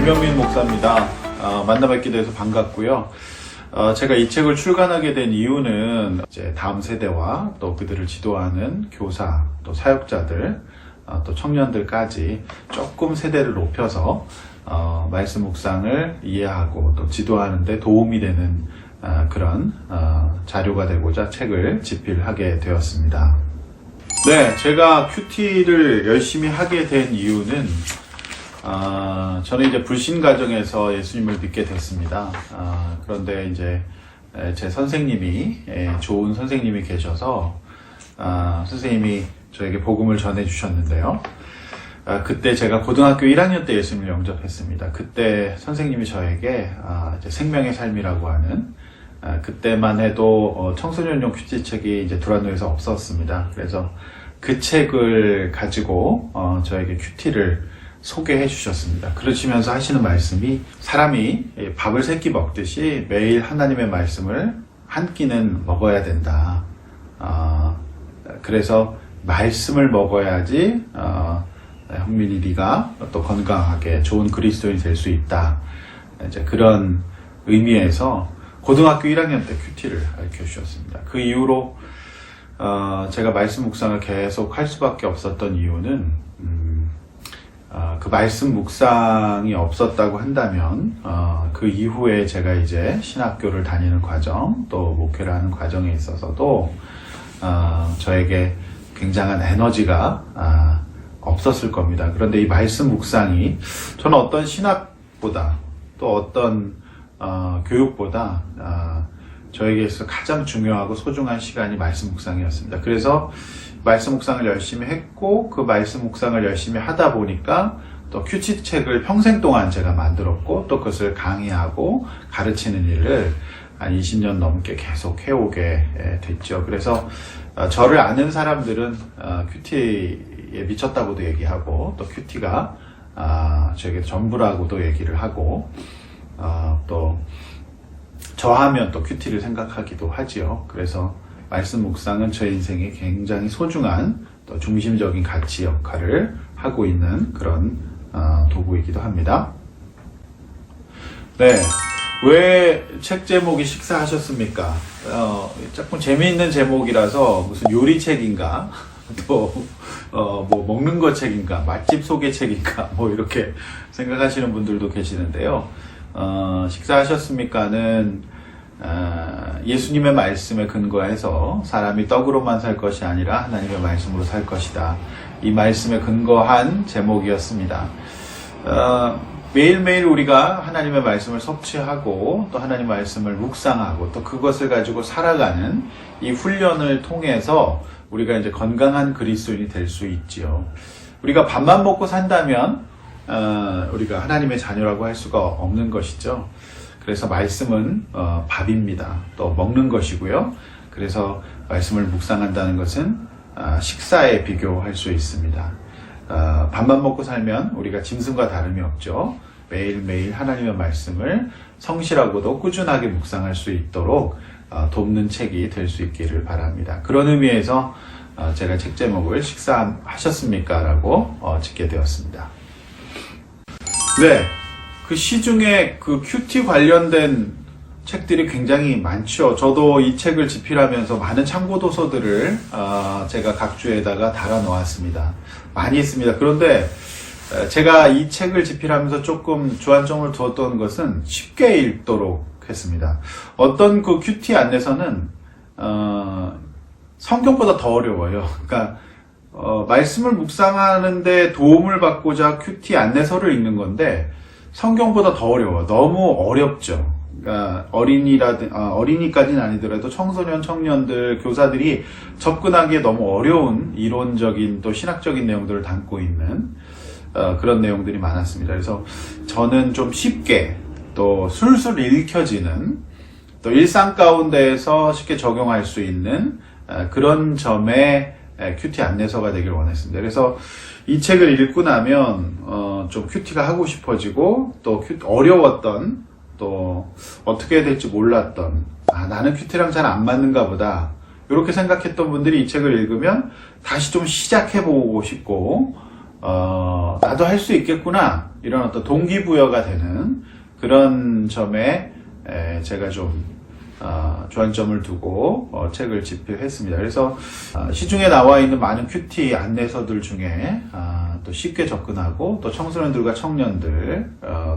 김영민 목사입니다. 만나 뵙게 돼서 반갑고요. 제가 이 책을 출간하게 된 이유는 이제 다음 세대와 또 그들을 지도하는 교사, 또 사역자들, 또 청년들까지 조금 세대를 높여서 말씀 묵상을 이해하고 또 지도하는 데 도움이 되는 그런 자료가 되고자 책을 집필하게 되었습니다. 네, 제가 큐티를 열심히 하게 된 이유는 저는 이제 불신 가정에서 예수님을 믿게 됐습니다. 그런데 이제 제 선생님이 좋은 선생님이 계셔서 선생님이 저에게 복음을 전해 주셨는데요. 그때 제가 고등학교 1학년 때 예수님을 영접했습니다. 그때 선생님이 저에게 이제 생명의 삶이라고 하는 그때만 해도 청소년용 큐티 책이 이제 두란노에서 없었습니다. 그래서 그 책을 가지고 저에게 큐티를 소개해 주셨습니다. 그러시면서 하시는 말씀이 사람이 밥을 3끼 먹듯이 매일 하나님의 말씀을 한 끼는 먹어야 된다. 그래서 말씀을 먹어야지 형민이 네가 또 건강하게 좋은 그리스도인이 될 수 있다. 이제 그런 의미에서 고등학교 1학년 때 큐티를 가르쳐 주셨습니다. 그 이후로 제가 말씀 묵상을 계속 할 수밖에 없었던 이유는 그 말씀 묵상이 없었다고 한다면 그 이후에 제가 이제 신학교를 다니는 과정 또 목회를 하는 과정에 있어서도 저에게 굉장한 에너지가 없었을 겁니다. 그런데 이 말씀 묵상이 저는 어떤 신학보다 또 어떤 교육보다 저에게 있어서 가장 중요하고 소중한 시간이 말씀 묵상이었습니다. 그래서 말씀 묵상을 열심히 했고 그 말씀 묵상을 열심히 하다 보니까 또 큐티 책을 평생 동안 제가 만들었고 또 그것을 강의하고 가르치는 일을 한 20년 넘게 계속 해오게 됐죠. 그래서 저를 아는 사람들은 큐티에 미쳤다고도 얘기하고 또 큐티가 저에게 전부라고도 얘기를 하고 또 저하면 또 큐티를 생각하기도 하지요. 그래서 말씀 묵상은 저 인생에 굉장히 소중한 또 중심적인 가치 역할을 하고 있는 그런 도구이기도 합니다. 네, 왜 책 제목이 식사하셨습니까? 조금 재미있는 제목이라서 무슨 요리책인가? 또 뭐 먹는 거 책인가? 맛집 소개 책인가? 뭐 이렇게 생각하시는 분들도 계시는데요. 식사하셨습니까는 예수님의 말씀에 근거해서 사람이 떡으로만 살 것이 아니라 하나님의 말씀으로 살 것이다. 이 말씀에 근거한 제목이었습니다. 매일매일 우리가 하나님의 말씀을 섭취하고 또 하나님의 말씀을 묵상하고 또 그것을 가지고 살아가는 이 훈련을 통해서 우리가 이제 건강한 그리스도인이 될 수 있지요. 우리가 밥만 먹고 산다면 우리가 하나님의 자녀라고 할 수가 없는 것이죠. 그래서 말씀은 밥입니다. 또 먹는 것이고요. 그래서 말씀을 묵상한다는 것은 식사에 비교할 수 있습니다. 밥만 먹고 살면 우리가 짐승과 다름이 없죠. 매일매일 하나님의 말씀을 성실하고도 꾸준하게 묵상할 수 있도록 돕는 책이 될 수 있기를 바랍니다. 그런 의미에서 제가 책 제목을 식사하셨습니까? 라고 짓게 되었습니다. 네, 그 시중에 그 큐티 관련된 책들이 굉장히 많죠. 저도 이 책을 집필하면서 많은 참고 도서들을 제가 각 주에다가 달아 놓았습니다. 많이 있습니다. 그런데 제가 이 책을 집필하면서 조금 주안점을 두었던 것은 쉽게 읽도록 했습니다. 어떤 그 큐티 안내서는 성경보다 더 어려워요. 그러니까 말씀을 묵상하는데 도움을 받고자 큐티 안내서를 읽는 건데 성경보다 더 어려워요. 너무 어렵죠. 그러니까 어린이까지는 아니더라도 청소년, 청년들, 교사들이 접근하기에 너무 어려운 이론적인 또 신학적인 내용들을 담고 있는 그런 내용들이 많았습니다. 그래서 저는 좀 쉽게 또 술술 읽혀지는 또 일상 가운데에서 쉽게 적용할 수 있는 그런 점에 큐티 안내서가 되길 원했습니다. 그래서 이 책을 읽고 나면 좀 큐티가 하고 싶어지고 또 어려웠던 또 어떻게 해야 될지 몰랐던 나는 큐티랑 잘 안 맞는가 보다 이렇게 생각했던 분들이 이 책을 읽으면 다시 좀 시작해보고 싶고 나도 할 수 있겠구나 이런 어떤 동기부여가 되는 그런 점에 제가 좀 주안점을 두고 책을 집필했습니다. 그래서 시중에 나와 있는 많은 큐티 안내서들 중에 또 쉽게 접근하고 또 청소년들과 청년들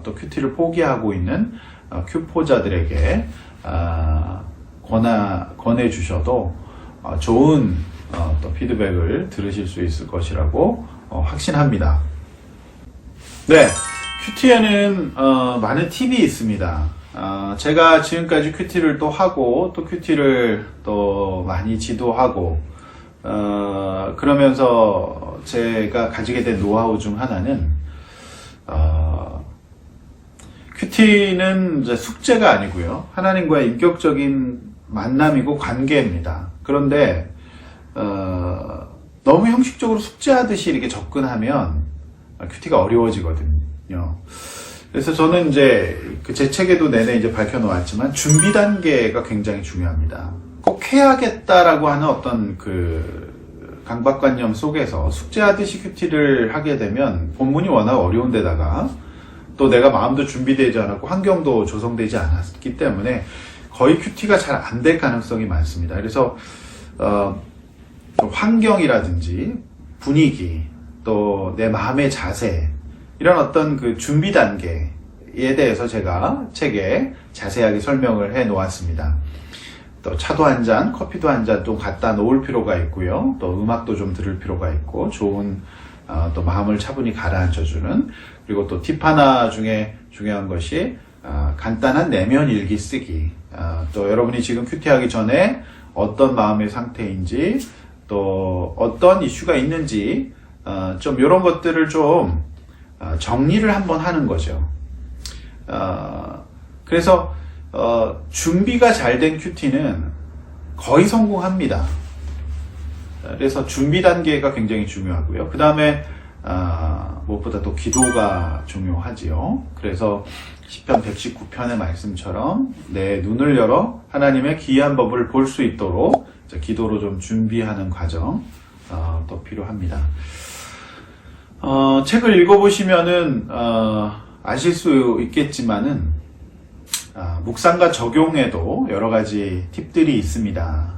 또 큐티를 포기하고 있는 큐포자들에게 권해 주셔도 좋은 또 피드백을 들으실 수 있을 것이라고 확신합니다. 네, 큐티에는 많은 팁이 있습니다. 제가 지금까지 큐티를 또 하고 또 큐티를 또 많이 지도하고 그러면서 제가 가지게 된 노하우 중 하나는 큐티는 이제 숙제가 아니고요, 하나님과의 인격적인 만남이고 관계입니다. 그런데 너무 형식적으로 숙제하듯이 이렇게 접근하면 큐티가 어려워지거든요. 그래서 저는 이제 제 책에도 내내 이제 밝혀놓았지만 준비 단계가 굉장히 중요합니다. 꼭 해야겠다라고 하는 어떤 그 강박관념 속에서 숙제하듯이 큐티를 하게 되면 본문이 워낙 어려운 데다가 또 내가 마음도 준비되지 않았고 환경도 조성되지 않았기 때문에 거의 큐티가 잘 안 될 가능성이 많습니다. 그래서 환경이라든지 분위기 또 내 마음의 자세 이런 어떤 그 준비 단계에 대해서 제가 책에 자세하게 설명을 해 놓았습니다. 또 차도 한 잔, 커피도 한 잔 좀 갖다 놓을 필요가 있고요. 또 음악도 좀 들을 필요가 있고 좋은 또 마음을 차분히 가라앉혀주는, 그리고 또 팁 하나 중에 중요한 것이 간단한 내면 일기 쓰기. 또 여러분이 지금 큐티하기 전에 어떤 마음의 상태인지 또 어떤 이슈가 있는지 좀 이런 것들을 좀 정리를 한번 하는 거죠. 그래서 준비가 잘 된 큐티는 거의 성공합니다. 그래서 준비 단계가 굉장히 중요하고요. 그 다음에 무엇보다 또 기도가 중요하지요. 그래서 시편 119편의 말씀처럼 내 눈을 열어 하나님의 기이한 법을 볼 수 있도록 기도로 좀 준비하는 과정 또 필요합니다. 책을 읽어보시면은 아실 수 있겠지만은 묵상과 적용에도 여러 가지 팁들이 있습니다.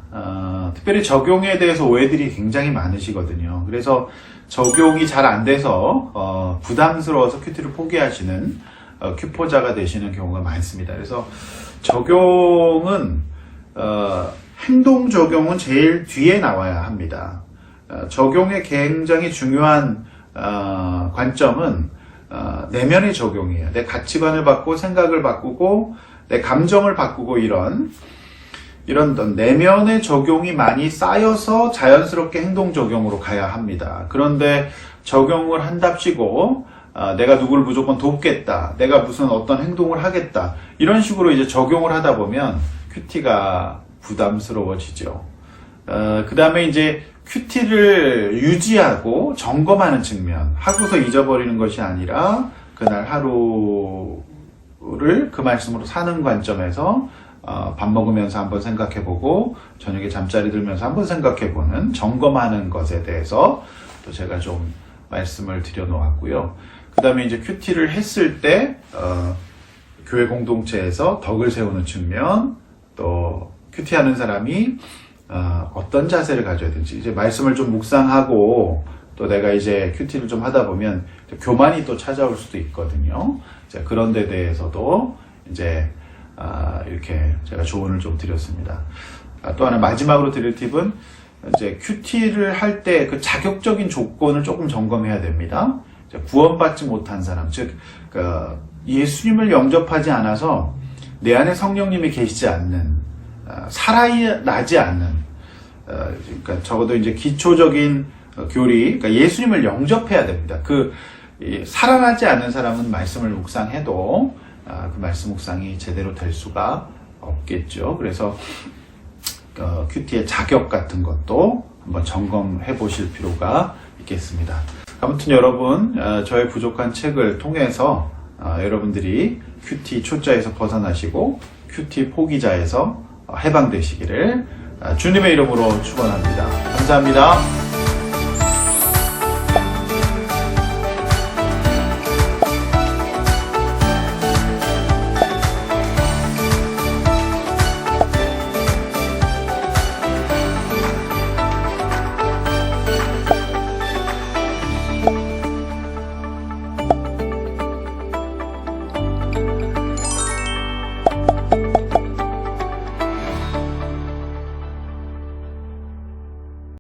특별히 적용에 대해서 오해들이 굉장히 많으시거든요. 그래서 적용이 잘 안 돼서 부담스러워서 큐티를 포기하시는 큐포자가 되시는 경우가 많습니다. 그래서 적용은 행동 적용은 제일 뒤에 나와야 합니다. 적용의 굉장히 중요한 관점은 내면의 적용이에요. 내 가치관을 바꾸고 생각을 바꾸고 내 감정을 바꾸고 이런 내면의 적용이 많이 쌓여서 자연스럽게 행동 적용으로 가야 합니다. 그런데 적용을 한답시고 내가 누구를 무조건 돕겠다, 내가 무슨 어떤 행동을 하겠다 이런 식으로 이제 적용을 하다 보면 큐티가 부담스러워지죠. 그 다음에 이제 큐티를 유지하고 점검하는 측면, 하고서 잊어버리는 것이 아니라 그날 하루를 그 말씀으로 사는 관점에서 밥 먹으면서 한번 생각해보고 저녁에 잠자리 들면서 한번 생각해보는, 점검하는 것에 대해서 또 제가 좀 말씀을 드려놓았고요. 그 다음에 이제 큐티를 했을 때 교회 공동체에서 덕을 세우는 측면, 또 큐티하는 사람이 어떤 자세를 가져야 되는지, 이제 말씀을 좀 묵상하고 또 내가 이제 큐티를 좀 하다 보면 교만이 또 찾아올 수도 있거든요. 그런 데 대해서도 이제 이렇게 제가 조언을 좀 드렸습니다. 또 하나 마지막으로 드릴 팁은 이제 큐티를 할 때 그 자격적인 조건을 조금 점검해야 됩니다. 구원받지 못한 사람, 즉 예수님을 영접하지 않아서 내 안에 성령님이 계시지 않는, 살아나지 않는, 그러니까 적어도 이제 기초적인 교리, 그러니까 예수님을 영접해야 됩니다. 살아나지 않는 사람은 말씀을 묵상해도 그 말씀 묵상이 제대로 될 수가 없겠죠. 그래서 큐티의 자격 같은 것도 한번 점검해 보실 필요가 있겠습니다. 아무튼 여러분, 저의 부족한 책을 통해서 여러분들이 큐티 초짜에서 벗어나시고 큐티 포기자에서 해방되시기를 주님의 이름으로 축원합니다. 감사합니다.